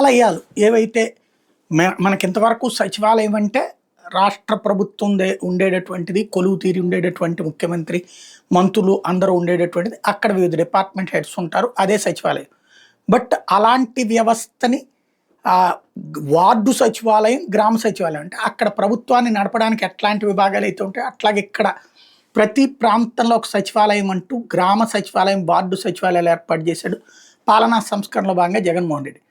సచివాలయాలు ఏవైతే మనకి ఇంతవరకు సచివాలయం అంటే రాష్ట్ర ప్రభుత్వం ఉండేటటువంటిది, కొలువు తీరి ఉండేటటువంటి ముఖ్యమంత్రి, మంత్రులు అందరూ ఉండేటటువంటిది. అక్కడ వివిధ డిపార్ట్మెంట్ హెడ్స్ ఉంటారు, అదే సచివాలయం. బట్ అలాంటి వ్యవస్థని వార్డు సచివాలయం, గ్రామ సచివాలయం అంటే అక్కడ ప్రభుత్వాన్ని నడపడానికి ఎట్లాంటి విభాగాలు అయితే ఉంటాయో అట్లాగే ఇక్కడ ప్రతి ప్రాంతంలో ఒక సచివాలయం అంటూ గ్రామ సచివాలయం, వార్డు సచివాలయాలు ఏర్పాటు చేశాడు పాలనా సంస్కరణలో భాగంగా జగన్మోహన్ రెడ్డి.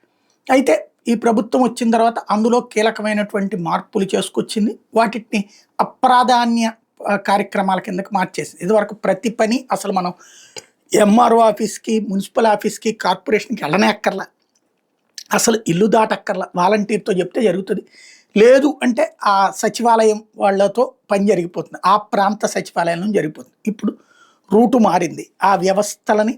అయితే ఈ ప్రభుత్వం వచ్చిన తర్వాత అందులో కీలకమైనటువంటి మార్పులు చేసుకొచ్చింది. వాటిని అప్రాధాన్య కార్యక్రమాల కిందకి మార్చేసింది. ఇదివరకు ప్రతి పని అసలు మనం ఎంఆర్ఓ ఆఫీస్కి, మున్సిపల్ ఆఫీస్కి, కార్పొరేషన్కి వెళ్ళనే అక్కర్లా, అసలు ఇల్లు దాటక్కర్లా, వాలంటీర్తో చెప్తే జరుగుతుంది. లేదు అంటే ఆ సచివాలయం వాళ్ళతో పని జరిగిపోతుంది, ఆ ప్రాంత సచివాలయం జరిగిపోతుంది. ఇప్పుడు రూటు మారింది. ఆ వ్యవస్థలని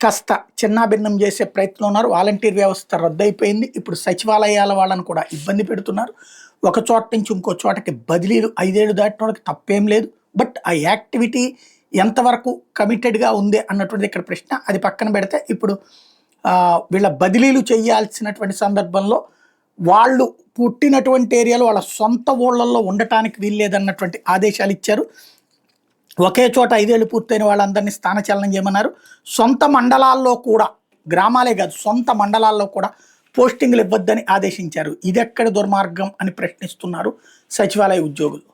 కాస్త చిన్నాభిన్నం చేసే ప్రయత్నం ఉన్నారు. వాలంటీర్ వ్యవస్థ రద్దయిపోయింది. ఇప్పుడు సచివాలయాల వాళ్ళని కూడా ఇబ్బంది పెడుతున్నారు. ఒక చోట నుంచి ఇంకో చోటకి బదిలీలు 5 ఏళ్ళు దాటిన వాళ్ళకి తప్పేం లేదు. బట్ ఆ యాక్టివిటీ ఎంతవరకు కమిటెడ్గా ఉంది అన్నటువంటిది ఇక్కడ ప్రశ్న. అది పక్కన పెడితే ఇప్పుడు వీళ్ళ బదిలీలు చేయాల్సినటువంటి సందర్భంలో వాళ్ళు పుట్టినటువంటి ఏరియాలో వాళ్ళ సొంత ఊళ్ళల్లో ఉండటానికి వీల్లేదన్నటువంటి ఆదేశాలు ఇచ్చారు. ఒకే చోట 5 ఏళ్ళు పూర్తయిన వాళ్ళందరినీ స్థానచలనం చేయమన్నారు. సొంత మండలాల్లో కూడా, గ్రామాలే కాదు సొంత మండలాల్లో కూడా పోస్టింగ్లు ఇవ్వద్దని ఆదేశించారు. ఇదెక్కడ దుర్మార్గం అని ప్రశ్నిస్తున్నారు సచివాలయ ఉద్యోగులు.